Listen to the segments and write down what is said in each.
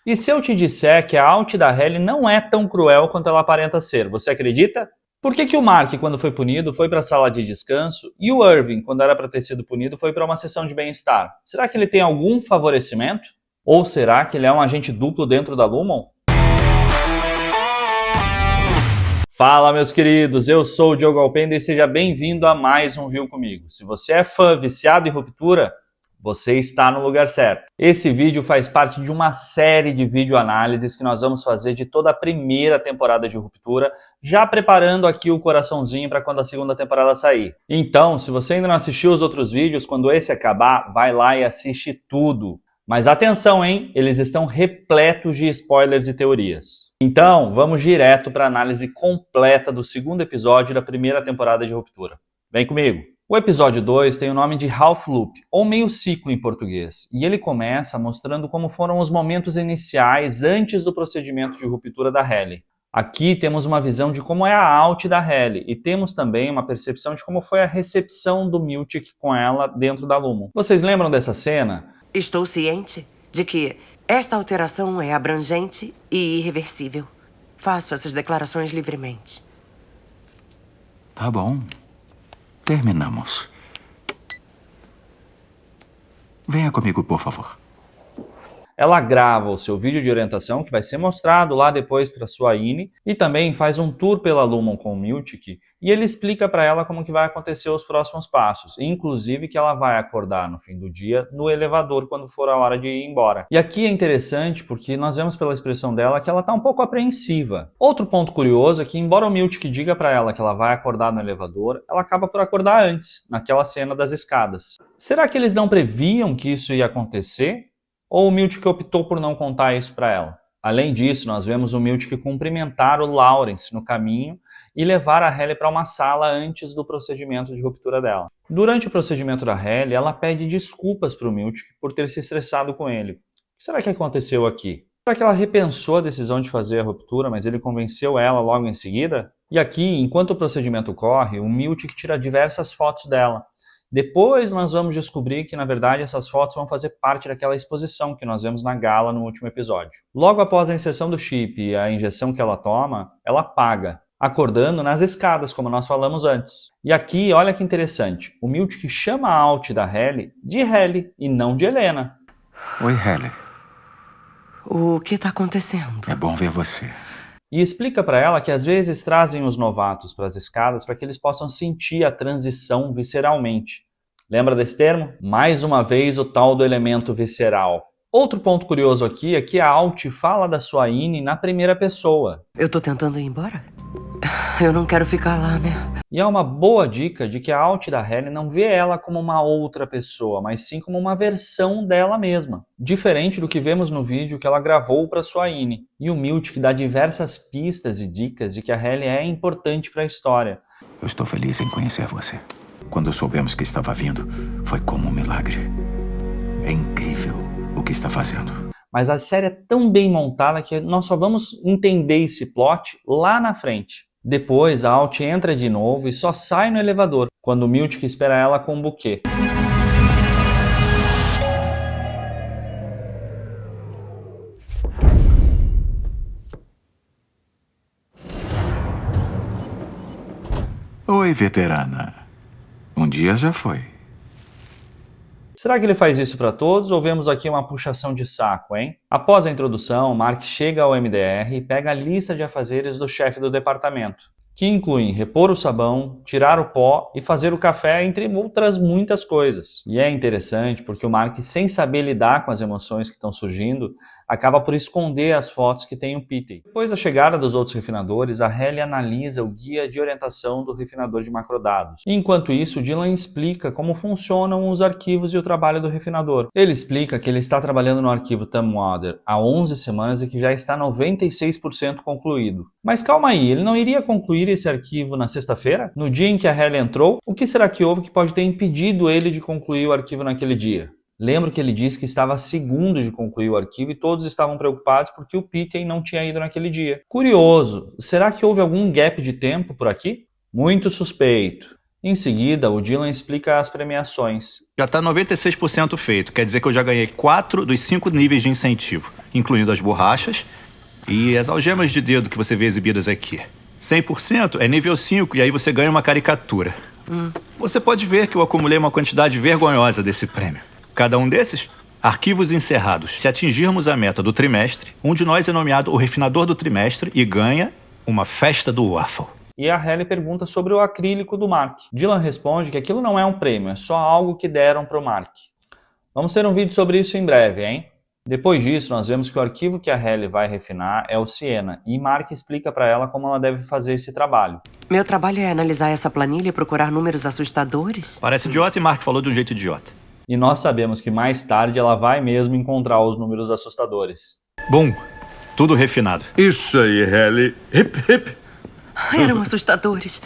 E se eu te disser que a Alt da Halle não é tão cruel quanto ela aparenta ser, você acredita? Por que o Mark, quando foi punido, foi para a sala de descanso e o Irving, quando era para ter sido punido, foi para uma sessão de bem-estar? Será que ele tem algum favorecimento? Ou será que ele é um agente duplo dentro da Lumon? Fala, meus queridos, eu sou o Diogo Alpenda e seja bem-vindo a mais um Viu Comigo. Se você é fã viciado em ruptura, você está no lugar certo. Esse vídeo faz parte de uma série de videoanálises que nós vamos fazer de toda a primeira temporada de Ruptura, já preparando aqui o coraçãozinho para quando a segunda temporada sair. Então, se você ainda não assistiu os outros vídeos, quando esse acabar, vai lá e assiste tudo. Mas atenção, hein? Eles estão repletos de spoilers e teorias. Então, vamos direto para a análise completa do segundo episódio da primeira temporada de Ruptura. Vem comigo! O episódio 2 tem o nome de Half Loop, ou meio ciclo em português, e ele começa mostrando como foram os momentos iniciais antes do procedimento de ruptura da Halle. Aqui temos uma visão de como é a Alt da Halle, e temos também uma percepção de como foi a recepção do Miltic com ela dentro da Lumon. Vocês lembram dessa cena? Estou ciente de que esta alteração é abrangente e irreversível. Faço essas declarações livremente. Tá bom. Terminamos. Venha comigo, por favor. Ela grava o seu vídeo de orientação, que vai ser mostrado lá depois para sua INI, e também faz um tour pela Lumon com o Miltic, e ele explica para ela como que vai acontecer os próximos passos, inclusive que ela vai acordar no fim do dia no elevador quando for a hora de ir embora. E aqui é interessante porque nós vemos pela expressão dela que ela está um pouco apreensiva. Outro ponto curioso é que, embora o Miltic diga para ela que ela vai acordar no elevador, ela acaba por acordar antes, naquela cena das escadas. Será que eles não previam que isso ia acontecer? Ou o Miltic optou por não contar isso para ela? Além disso, nós vemos o Miltic cumprimentar o Lawrence no caminho e levar a Halle para uma sala antes do procedimento de ruptura dela. Durante o procedimento da Halle, ela pede desculpas para o Miltic por ter se estressado com ele. O que será que aconteceu aqui? Será que ela repensou a decisão de fazer a ruptura, mas ele convenceu ela logo em seguida? E aqui, enquanto o procedimento corre, o Miltic tira diversas fotos dela. Depois nós vamos descobrir que, na verdade, essas fotos vão fazer parte daquela exposição que nós vemos na gala no último episódio. Logo após a inserção do chip e a injeção que ela toma, ela apaga, acordando nas escadas, como nós falamos antes. E aqui, olha que interessante, o Miltic chama a Alt da Halle de Halle e não de Helena. Oi, Halle. O que está acontecendo? É bom ver você. E explica para ela que às vezes trazem os novatos para as escadas para que eles possam sentir a transição visceralmente. Lembra desse termo? Mais uma vez o tal do elemento visceral. Outro ponto curioso aqui é que a Alt fala da sua INI na primeira pessoa. Eu tô tentando ir embora? Eu não quero ficar lá, né? E é uma boa dica de que a Alt da Halle não vê ela como uma outra pessoa, mas sim como uma versão dela mesma. Diferente do que vemos no vídeo que ela gravou para sua INI. E o Miltic dá diversas pistas e dicas de que a Halle é importante para a história. Eu estou feliz em conhecer você. Quando soubemos que estava vindo, foi como um milagre. É incrível o que está fazendo. Mas a série é tão bem montada que nós só vamos entender esse plot lá na frente. Depois a Alt entra de novo e só sai no elevador, quando o Miltic espera ela com um buquê. Oi, veterana. Um dia já foi. Será que ele faz isso para todos ou vemos aqui uma puxação de saco, hein? Após a introdução, Mark chega ao MDR e pega a lista de afazeres do chefe do departamento, que incluem repor o sabão, tirar o pó e fazer o café, entre outras muitas coisas. E é interessante porque o Mark, sem saber lidar com as emoções que estão surgindo, acaba por esconder as fotos que tem o Pete. Depois da chegada dos outros refinadores, a Halle analisa o guia de orientação do refinador de macrodados. E, enquanto isso, Dylan explica como funcionam os arquivos e o trabalho do refinador. Ele explica que ele está trabalhando no arquivo Tumwater há 11 semanas e que já está 96% concluído. Mas calma aí, ele não iria concluir esse arquivo na sexta-feira? No dia em que a Halle entrou? O que será que houve que pode ter impedido ele de concluir o arquivo naquele dia? Lembro que ele disse que estava a segundos de concluir o arquivo e todos estavam preocupados porque o Pete não tinha ido naquele dia. Curioso, será que houve algum gap de tempo por aqui? Muito suspeito. Em seguida, o Dylan explica as premiações. Já está 96% feito. Quer dizer que eu já ganhei 4 dos 5 níveis de incentivo, incluindo as borrachas e as algemas de dedo que você vê exibidas aqui. 100% é nível 5 e aí você ganha uma caricatura. Você pode ver que eu acumulei uma quantidade vergonhosa desse prêmio. Cada um desses, arquivos encerrados. Se atingirmos a meta do trimestre, um de nós é nomeado o refinador do trimestre e ganha uma festa do waffle. E a Halle pergunta sobre o acrílico do Mark. Dylan responde que aquilo não é um prêmio, é só algo que deram pro Mark. Vamos ter um vídeo sobre isso em breve, hein? Depois disso, nós vemos que o arquivo que a Halle vai refinar é o Siena, e Mark explica para ela como ela deve fazer esse trabalho. Meu trabalho é analisar essa planilha e procurar números assustadores? Parece idiota e Mark falou de um jeito idiota. E nós sabemos que mais tarde ela vai mesmo encontrar os números assustadores. Bom, tudo refinado. Isso aí, Halle. Hip, hip. Eram assustadores.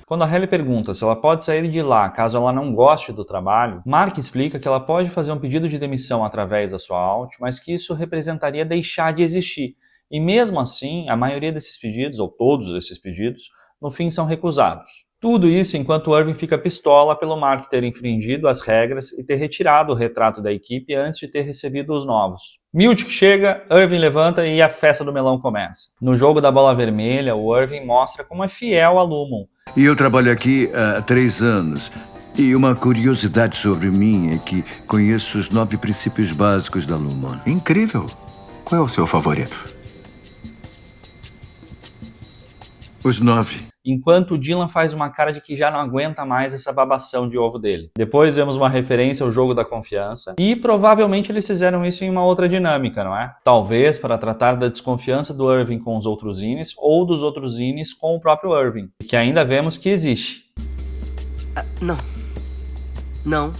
Quando a Halle pergunta se ela pode sair de lá caso ela não goste do trabalho, Mark explica que ela pode fazer um pedido de demissão através da sua alt, mas que isso representaria deixar de existir. E mesmo assim, a maioria desses pedidos, ou todos esses pedidos, no fim são recusados. Tudo isso enquanto Irving fica pistola pelo Mark ter infringido as regras e ter retirado o retrato da equipe antes de ter recebido os novos. Miltic chega, Irving levanta e a festa do melão começa. No jogo da bola vermelha, o Irving mostra como é fiel a Lumon. E eu trabalho aqui há 3 anos. E uma curiosidade sobre mim é que conheço os 9 princípios básicos da Lumon. Incrível. Qual é o seu favorito? Os 9. Enquanto o Dylan faz uma cara de que já não aguenta mais essa babação de ovo dele. Depois vemos uma referência ao jogo da confiança, e provavelmente eles fizeram isso em uma outra dinâmica, não é? Talvez para tratar da desconfiança do Irving com os outros Innis, ou dos outros Innis com o próprio Irving, que ainda vemos que existe. Não. Não.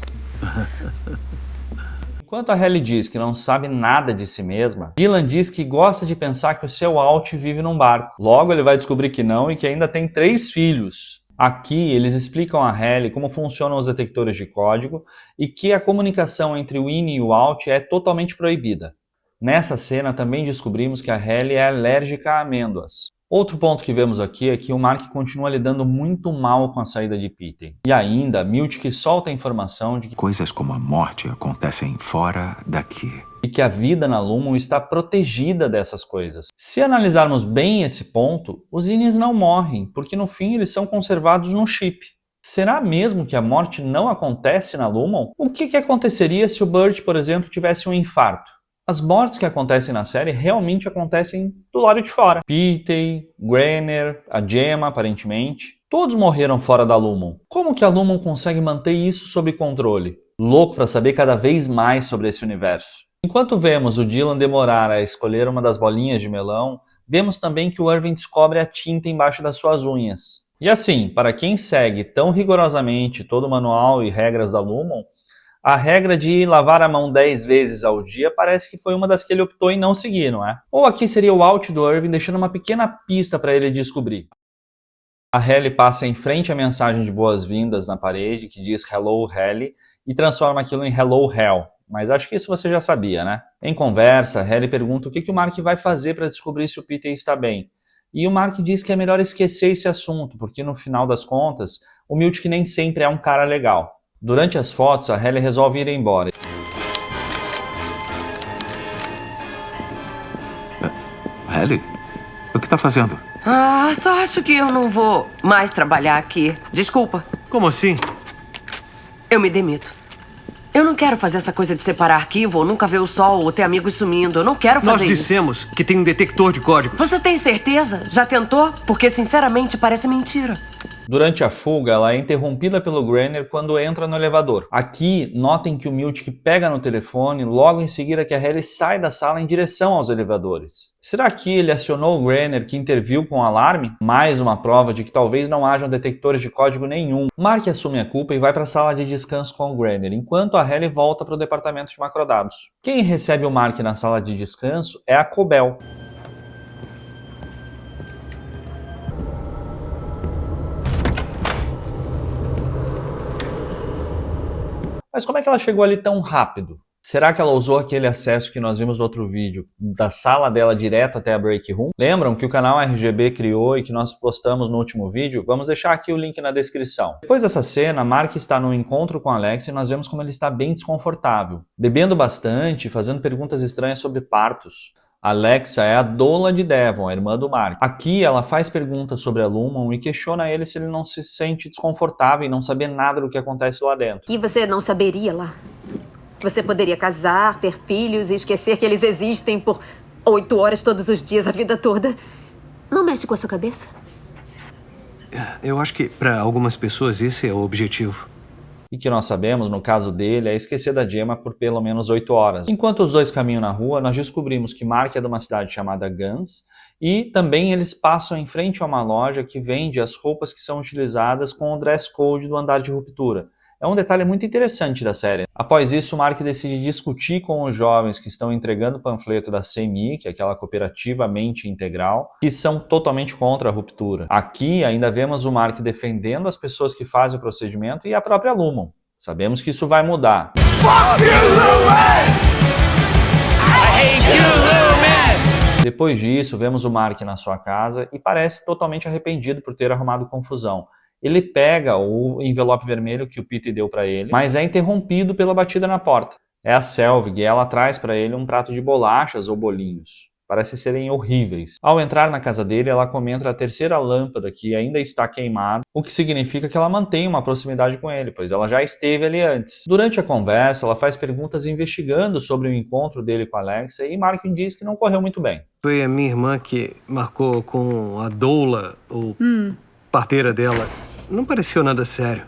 Enquanto a Halle diz que não sabe nada de si mesma, Dylan diz que gosta de pensar que o seu alt vive num barco. Logo ele vai descobrir que não e que ainda tem 3 filhos. Aqui eles explicam a Halle como funcionam os detectores de código e que a comunicação entre o in e o alt é totalmente proibida. Nessa cena também descobrimos que a Halle é alérgica a amêndoas. Outro ponto que vemos aqui é que o Mark continua lidando muito mal com a saída de Peyton. E ainda, Miltic solta a informação de que Coisas como a morte acontecem fora daqui. e que a vida na Lumon está protegida dessas coisas. Se analisarmos bem esse ponto, os Innis não morrem, porque no fim eles são conservados no chip. Será mesmo que a morte não acontece na Lumon? O que aconteceria se o Burt, por exemplo, tivesse um infarto? As mortes que acontecem na série realmente acontecem do lado de fora. Peyton, Graner, a Gemma, aparentemente, todos morreram fora da Lumon. Como que a Lumon consegue manter isso sob controle? Louco para saber cada vez mais sobre esse universo. Enquanto vemos o Dylan demorar a escolher uma das bolinhas de melão, vemos também que o Irving descobre a tinta embaixo das suas unhas. E assim, para quem segue tão rigorosamente todo o manual e regras da Lumon, a regra de lavar a mão 10 vezes ao dia parece que foi uma das que ele optou em não seguir, não é? Ou aqui seria o alt do Irving deixando uma pequena pista para ele descobrir. A Halle passa em frente à mensagem de boas-vindas na parede que diz Hello Halle e transforma aquilo em Hello Hell. Mas acho que isso você já sabia, né? Em conversa, Halle pergunta o que o Mark vai fazer para descobrir se o Peter está bem. E o Mark diz que é melhor esquecer esse assunto, porque no final das contas, o Miltic nem sempre é um cara legal. Durante as fotos, a Halle resolve ir embora. Halle, o que está fazendo? Só acho que eu não vou mais trabalhar aqui. Desculpa, Como assim? eu me demito. Eu não quero fazer essa coisa de separar arquivo, ou nunca ver o sol, ou ter amigos sumindo. Eu não quero Nós fazer isso. dissemos que tem um detector de códigos. Você tem certeza? Já tentou? Porque, sinceramente, parece mentira. Durante a fuga, ela é interrompida pelo Graner quando entra no elevador. Aqui, notem que o Miltic pega no telefone logo em seguida que a Halle sai da sala em direção aos elevadores. Será que ele acionou o Graner que interviu com o alarme? Mais uma prova de que talvez não hajam detectores de código nenhum. Mark assume a culpa e vai para a sala de descanso com o Graner, enquanto a Halle volta para o departamento de macrodados. Quem recebe o Mark na sala de descanso é a Cobel. Mas como é que ela chegou ali tão rápido? Será que ela usou aquele acesso que nós vimos no outro vídeo, da sala dela direto até a Break Room? Lembram que o canal RGB criou e que nós postamos no último vídeo? Vamos deixar aqui o link na descrição. Depois dessa cena, Mark está no encontro com Alexa e nós vemos como ele está bem desconfortável, bebendo bastante, fazendo perguntas estranhas sobre partos. Alexa é a doula de Devon, a irmã do Mark. Aqui ela faz perguntas sobre a Lumon e questiona ele se ele não se sente desconfortável e não saber nada do que acontece lá dentro. E você não saberia lá? Você poderia casar, ter filhos e esquecer que eles existem por 8 horas todos os dias, a vida toda. Não mexe com a sua cabeça? Eu acho que, para algumas pessoas, esse é o objetivo. E que nós sabemos, no caso dele, é esquecer da Gemma por pelo menos 8 horas. Enquanto os dois caminham na rua, nós descobrimos que Mark é de uma cidade chamada Guns e também eles passam em frente a uma loja que vende as roupas que são utilizadas com o dress code do Andar de Ruptura. É um detalhe muito interessante da série. Após isso, Mark decide discutir com os jovens que estão entregando o panfleto da CMI, que é aquela cooperativa mente integral, que são totalmente contra a ruptura. Aqui ainda vemos o Mark defendendo as pessoas que fazem o procedimento e a própria Lumon. Sabemos que isso vai mudar. Fuck you, Lumen! I hate you, Lumen! Depois disso, vemos o Mark na sua casa e parece totalmente arrependido por ter arrumado confusão. Ele pega o envelope vermelho que o Pete deu para ele, mas é interrompido pela batida na porta. É a Selvig e ela traz para ele um prato de bolachas ou bolinhos. Parecem serem horríveis. Ao entrar na casa dele, ela comenta a terceira lâmpada que ainda está queimada, o que significa que ela mantém uma proximidade com ele, pois ela já esteve ali antes. Durante a conversa, ela faz perguntas investigando sobre o encontro dele com Alexa e Mark diz que não correu muito bem. Foi a minha irmã que marcou com a doula, ou parteira dela. Não pareceu nada sério.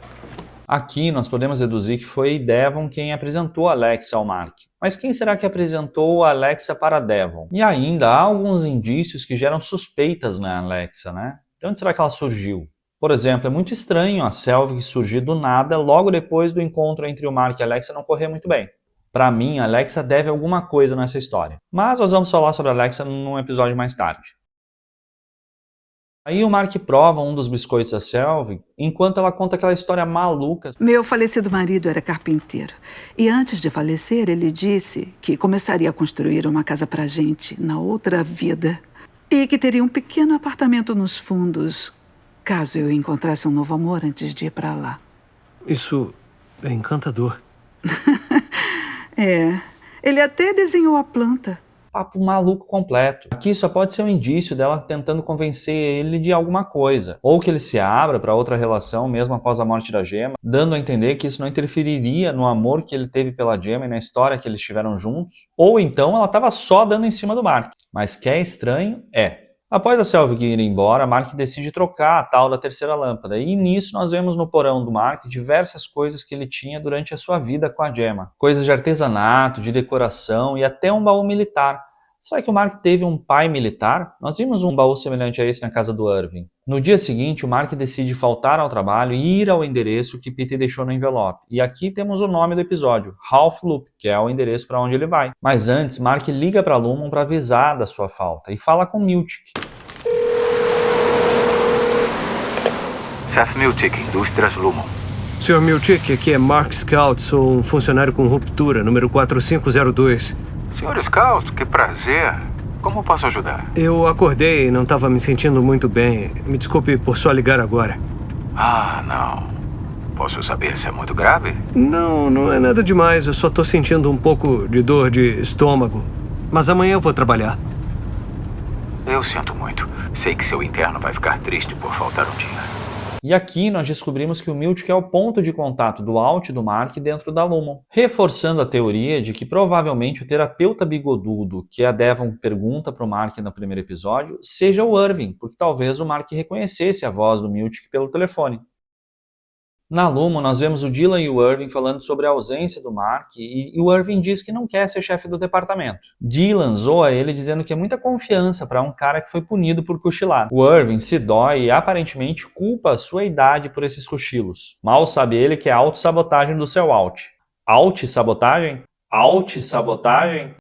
Aqui nós podemos deduzir que foi Devon quem apresentou Alexa ao Mark. Mas quem será que apresentou a Alexa para Devon? E ainda há alguns indícios que geram suspeitas na Alexa, né? De onde será que ela surgiu? Por exemplo, é muito estranho a Selvig surgir do nada logo depois do encontro entre o Mark e a Alexa não correr muito bem. Para mim, a Alexa deve alguma coisa nessa história. Mas nós vamos falar sobre a Alexa num episódio mais tarde. Aí o Mark prova um dos biscoitos da Selvig, enquanto ela conta aquela história maluca. Meu falecido marido era carpinteiro. E antes de falecer, ele disse que começaria a construir uma casa pra gente na outra vida. E que teria um pequeno apartamento nos fundos, caso eu encontrasse um novo amor antes de ir pra lá. Isso é encantador. É, ele até desenhou a planta. Papo maluco completo. Aqui só pode ser um indício dela tentando convencer ele de alguma coisa. Ou que ele se abra para outra relação mesmo após a morte da Gemma, dando a entender que isso não interferiria no amor que ele teve pela Gemma e na história que eles tiveram juntos. Ou então ela estava só dando em cima do Mark. Mas que é estranho, é. Após a Selvig ir embora, Mark decide trocar a tal da terceira lâmpada. E nisso nós vemos no porão do Mark diversas coisas que ele tinha durante a sua vida com a Gemma. Coisas de artesanato, de decoração e até um baú militar. Será que o Mark teve um pai militar? Nós vimos um baú semelhante a esse na casa do Irving. No dia seguinte, o Mark decide faltar ao trabalho e ir ao endereço que Peter deixou no envelope. E aqui temos o nome do episódio, Half Loop, que é o endereço para onde ele vai. Mas antes, Mark liga para Lumon para avisar da sua falta e fala com Miltic. Seth Miltic, Indústrias Lumon. Sr. Miltic, aqui é Mark Scout, sou um funcionário com ruptura, número 4502. Sr. Scout, que prazer. Como posso ajudar? Eu acordei e não estava me sentindo muito bem. Me desculpe por só ligar agora. Ah, não. Posso saber se é muito grave? Não, não é nada demais. Eu só tô sentindo um pouco de dor de estômago. Mas amanhã eu vou trabalhar. Eu sinto muito. Sei que seu interno vai ficar triste por faltar um dia. E aqui nós descobrimos que o Miltic é o ponto de contato do Alt e do Mark dentro da Lumon, reforçando a teoria de que provavelmente o terapeuta bigodudo que a Devon pergunta para o Mark no primeiro episódio seja o Irving, porque talvez o Mark reconhecesse a voz do Miltic pelo telefone. Na Lumon, nós vemos o Dylan e o Irving falando sobre a ausência do Mark e o Irving diz que não quer ser chefe do departamento. Dylan zoa ele dizendo que é muita confiança para um cara que foi punido por cochilar. O Irving se dói e aparentemente culpa a sua idade por esses cochilos. Mal sabe ele que é autossabotagem do seu Alt. Alt-sabotagem? Alt-sabotagem?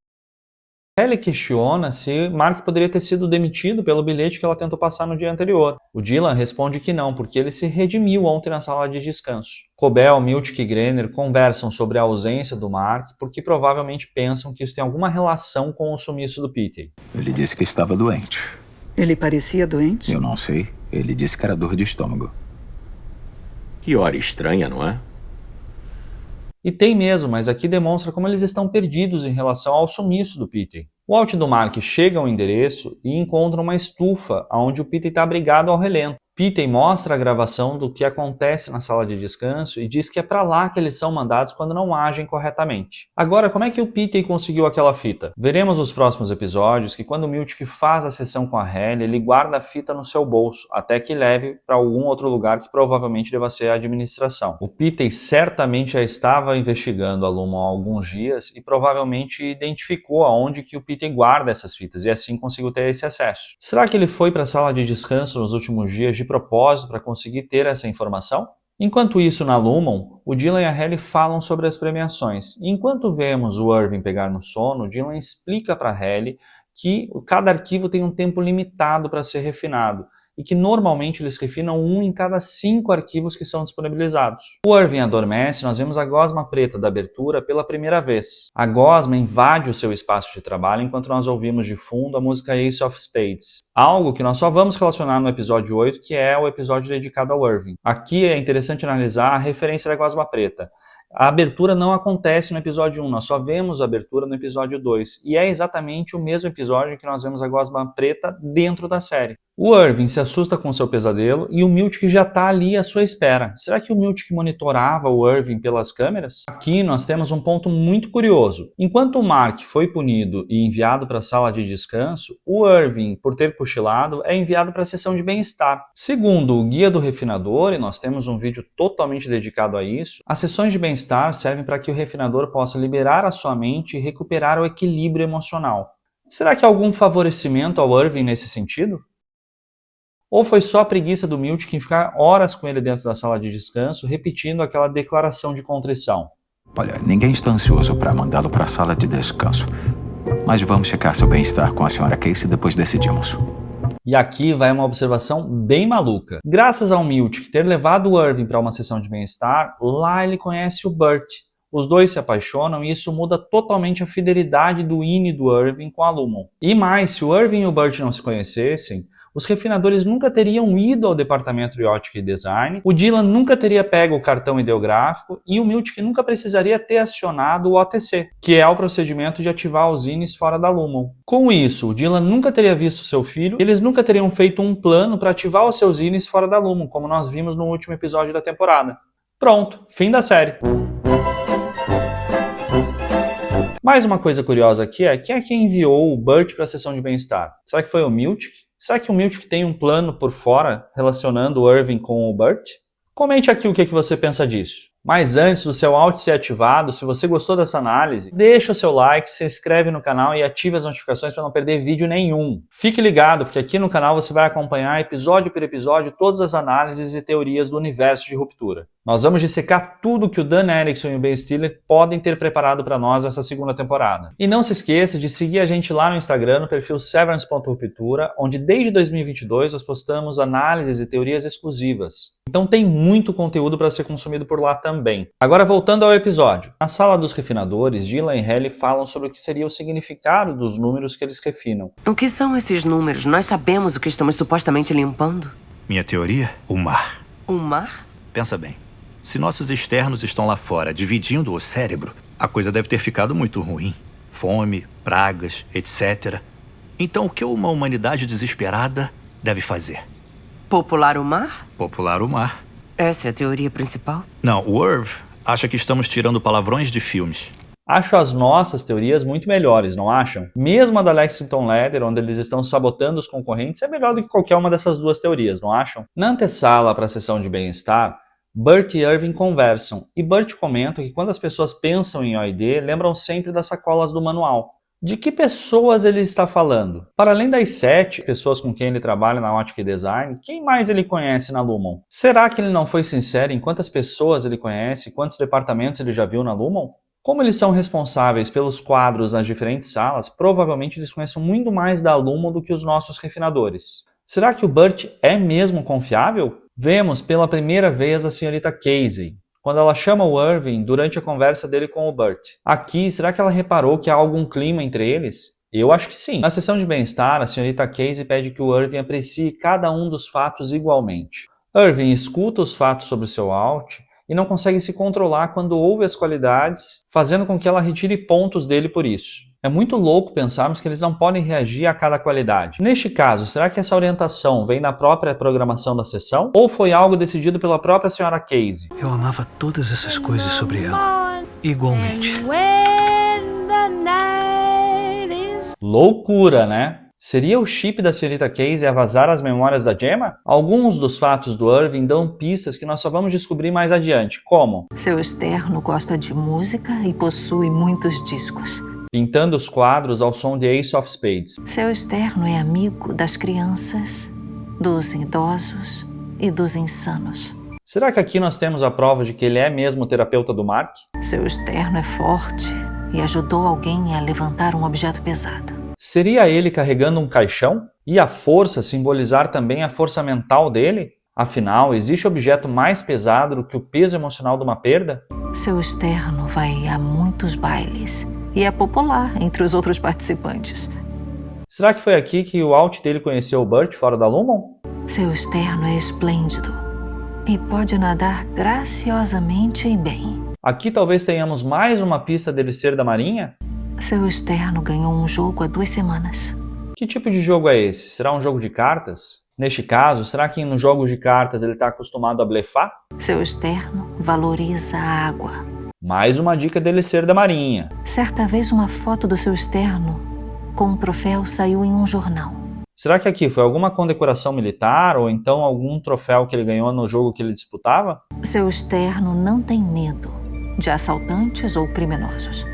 Ellie questiona se Mark poderia ter sido demitido pelo bilhete que ela tentou passar no dia anterior. O Dylan responde que não, porque ele se redimiu ontem na sala de descanso. Cobell, Miltic e Grenner conversam sobre a ausência do Mark porque provavelmente pensam que isso tem alguma relação com o sumiço do Peter. Ele disse que estava doente. Ele parecia doente? Eu não sei. Ele disse que era dor de estômago. Que hora estranha, não é? E tem mesmo, mas aqui demonstra como eles estão perdidos em relação ao sumiço do Peter. O Walt e do Mark chegam ao endereço e encontram uma estufa onde o Peter está abrigado ao relento. Peter mostra a gravação do que acontece na sala de descanso e diz que é para lá que eles são mandados quando não agem corretamente. Agora, como é que o Peter conseguiu aquela fita? Veremos nos próximos episódios que quando o Miltic faz a sessão com a Ellie, ele guarda a fita no seu bolso, até que leve para algum outro lugar que provavelmente deva ser a administração. O Peter certamente já estava investigando a Lumon há alguns dias e provavelmente identificou aonde que o Peter guarda essas fitas e assim conseguiu ter esse acesso. Será que ele foi para a sala de descanso nos últimos dias de propósito para conseguir ter essa informação? Enquanto isso, na Lumon, o Dylan e a Ellie falam sobre as premiações. E enquanto vemos o Irving pegar no sono, o Dylan explica para a Ellie que cada arquivo tem um tempo limitado para ser refinado e que normalmente eles refinam 1 em cada 5 arquivos que são disponibilizados. O Irving adormece e nós vemos a gosma preta da abertura pela primeira vez. A gosma invade o seu espaço de trabalho enquanto nós ouvimos de fundo a música Ace of Spades. Algo que nós só vamos relacionar no episódio 8, que é o episódio dedicado ao Irving. Aqui é interessante analisar a referência da gosma preta. A abertura não acontece no episódio 1, nós só vemos a abertura no episódio 2. E é exatamente o mesmo episódio que nós vemos a gosma preta dentro da série. O Irving se assusta com seu pesadelo e o Miltic já está ali à sua espera. Será que o Miltic monitorava o Irving pelas câmeras? Aqui nós temos um ponto muito curioso. Enquanto o Mark foi punido e enviado para a sala de descanso, o Irving, por ter cochilado, é enviado para a sessão de bem-estar. Segundo o Guia do Refinador, e nós temos um vídeo totalmente dedicado a isso, as sessões de bem-estar servem para que o refinador possa liberar a sua mente e recuperar o equilíbrio emocional. Será que há algum favorecimento ao Irving nesse sentido? Ou foi só a preguiça do Miltic em ficar horas com ele dentro da sala de descanso, repetindo aquela declaração de contrição? Olha, ninguém está ansioso para mandá-lo para a sala de descanso. Mas vamos checar seu bem-estar com a senhora Casey e depois decidimos. E aqui vai uma observação bem maluca. Graças ao Miltic ter levado o Irving para uma sessão de bem-estar, lá ele conhece o Burt. Os dois se apaixonam e isso muda totalmente a fidelidade do Innie e do Irving com a Lumon. E mais, se o Irving e o Burt não se conhecessem, os refinadores nunca teriam ido ao departamento de ótica e design, o Dylan nunca teria pego o cartão ideográfico e o Miltic nunca precisaria ter acionado o OTC, que é o procedimento de ativar os Innies fora da Lumon. Com isso, o Dylan nunca teria visto seu filho e eles nunca teriam feito um plano para ativar os seus Innies fora da Lumon, como nós vimos no último episódio da temporada. Pronto, fim da série. Mais uma coisa curiosa aqui é quem é que enviou o Burt para a sessão de bem-estar? Será que foi o Miltic? Será que o Miltic tem um plano por fora relacionando o Irving com o Burt? Comente aqui o que você pensa disso. Mas antes do seu alt ser ativado, se você gostou dessa análise, deixa o seu like, se inscreve no canal e ative as notificações para não perder vídeo nenhum. Fique ligado, porque aqui no canal você vai acompanhar episódio por episódio todas as análises e teorias do universo de Ruptura. Nós vamos dissecar tudo que o Dan Erickson e o Ben Stiller podem ter preparado para nós nessa segunda temporada. E não se esqueça de seguir a gente lá no Instagram, no perfil severance.ruptura, onde desde 2022 nós postamos análises e teorias exclusivas. Então tem muito conteúdo para ser consumido por lá também. Agora voltando ao episódio. Na sala dos refinadores, Dylan e Ellie falam sobre o que seria o significado dos números que eles refinam. O que são esses números? Nós sabemos o que estamos supostamente limpando? Minha teoria? O mar. O mar? Pensa bem. Se nossos externos estão lá fora dividindo o cérebro, a coisa deve ter ficado muito ruim. Fome, pragas, etc. Então o que uma humanidade desesperada deve fazer? Popular o mar? Popular o mar. Essa é a teoria principal? Não, o Irv acha que estamos tirando palavrões de filmes. Acho as nossas teorias muito melhores, não acham? Mesmo a da Lexington Leather, onde eles estão sabotando os concorrentes, é melhor do que qualquer uma dessas duas teorias, não acham? Na antessala para a sessão de bem-estar, Burt e Irving conversam, e Burt comenta que quando as pessoas pensam em OID, lembram sempre das sacolas do manual. De que pessoas ele está falando? Para além das 7 pessoas com quem ele trabalha na ótica e design, quem mais ele conhece na Lumon? Será que ele não foi sincero em quantas pessoas ele conhece e quantos departamentos ele já viu na Lumon? Como eles são responsáveis pelos quadros nas diferentes salas, provavelmente eles conhecem muito mais da Lumon do que os nossos refinadores. Será que o Burt é mesmo confiável? Vemos pela primeira vez a senhorita Casey, quando ela chama o Irving durante a conversa dele com o Burt. Aqui, será que ela reparou que há algum clima entre eles? Eu acho que sim. Na sessão de bem-estar, a senhorita Casey pede que o Irving aprecie cada um dos fatos igualmente. Irving escuta os fatos sobre seu Alt e não consegue se controlar quando ouve as qualidades, fazendo com que ela retire pontos dele por isso. É muito louco pensarmos que eles não podem reagir a cada qualidade. Neste caso, será que essa orientação vem da própria programação da sessão? Ou foi algo decidido pela própria senhora Casey? Eu amava todas essas coisas sobre ela. Igualmente. Loucura, né? Seria o chip da senhorita Casey a vazar as memórias da Gemma? Alguns dos fatos do Irving dão pistas que nós só vamos descobrir mais adiante. Como? Seu externo gosta de música e possui muitos discos. Pintando os quadros ao som de Ace of Spades. Seu externo é amigo das crianças, dos idosos e dos insanos. Será que aqui nós temos a prova de que ele é mesmo o terapeuta do Mark? Seu externo é forte e ajudou alguém a levantar um objeto pesado. Seria ele carregando um caixão? E a força simbolizar também a força mental dele? Afinal, existe objeto mais pesado do que o peso emocional de uma perda? Seu externo vai a muitos bailes e é popular entre os outros participantes. Será que foi aqui que o Alt dele conheceu o Burt fora da Lumon? Seu externo é esplêndido e pode nadar graciosamente e bem. Aqui talvez tenhamos mais uma pista dele ser da Marinha? Seu externo ganhou um jogo há 2 semanas. Que tipo de jogo é esse? Será um jogo de cartas? Neste caso, será que nos jogos de cartas ele está acostumado a blefar? Seu externo valoriza a água. Mais uma dica dele ser da Marinha. Certa vez uma foto do seu externo com um troféu saiu em um jornal. Será que aqui foi alguma condecoração militar ou então algum troféu que ele ganhou no jogo que ele disputava? Seu externo não tem medo de assaltantes ou criminosos.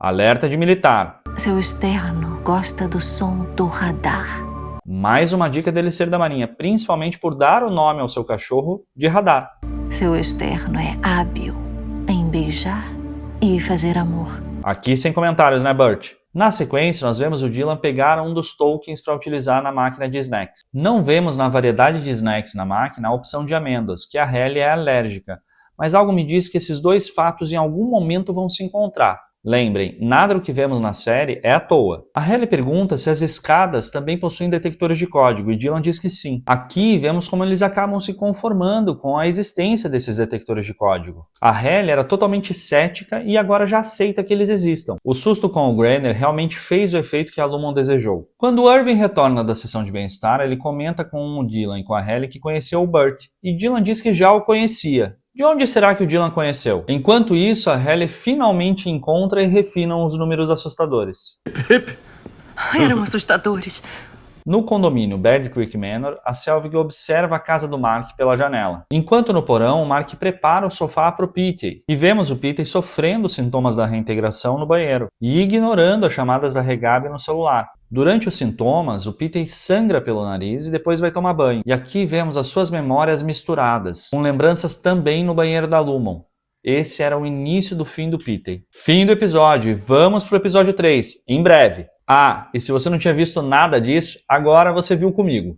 Alerta de militar. Seu externo gosta do som do radar. Mais uma dica dele ser da Marinha, principalmente por dar o nome ao seu cachorro de Radar. Seu externo é hábil em beijar e fazer amor. Aqui sem comentários, né, Burt? Na sequência, nós vemos o Dylan pegar um dos tokens para utilizar na máquina de snacks. Não vemos na variedade de snacks na máquina a opção de amêndoas, que a Halle é alérgica, mas algo me diz que esses dois fatos em algum momento vão se encontrar. Lembrem, nada do que vemos na série é à toa. A Halle pergunta se as escadas também possuem detectores de código e Dylan diz que sim. Aqui vemos como eles acabam se conformando com a existência desses detectores de código. A Halle era totalmente cética e agora já aceita que eles existam. O susto com o Granner realmente fez o efeito que a Lumon desejou. Quando o Irving retorna da sessão de bem-estar, ele comenta com o Dylan e com a Halle que conheceu o Burt, e Dylan diz que já o conhecia. De onde será que o Dylan conheceu? Enquanto isso, a Halle finalmente encontra e refinam os números assustadores. Eram assustadores. No condomínio Bear Creek Manor, a Selvig observa a casa do Mark pela janela. Enquanto no porão, o Mark prepara o sofá para o Petey. E vemos o Petey sofrendo sintomas da reintegração no banheiro e ignorando as chamadas da Regabe no celular. Durante os sintomas, o Petey sangra pelo nariz e depois vai tomar banho. E aqui vemos as suas memórias misturadas, com lembranças também no banheiro da Lumon. Esse era o início do fim do Petey. Fim do episódio, e vamos pro episódio 3, em breve. Ah, e se você não tinha visto nada disso, agora você viu comigo.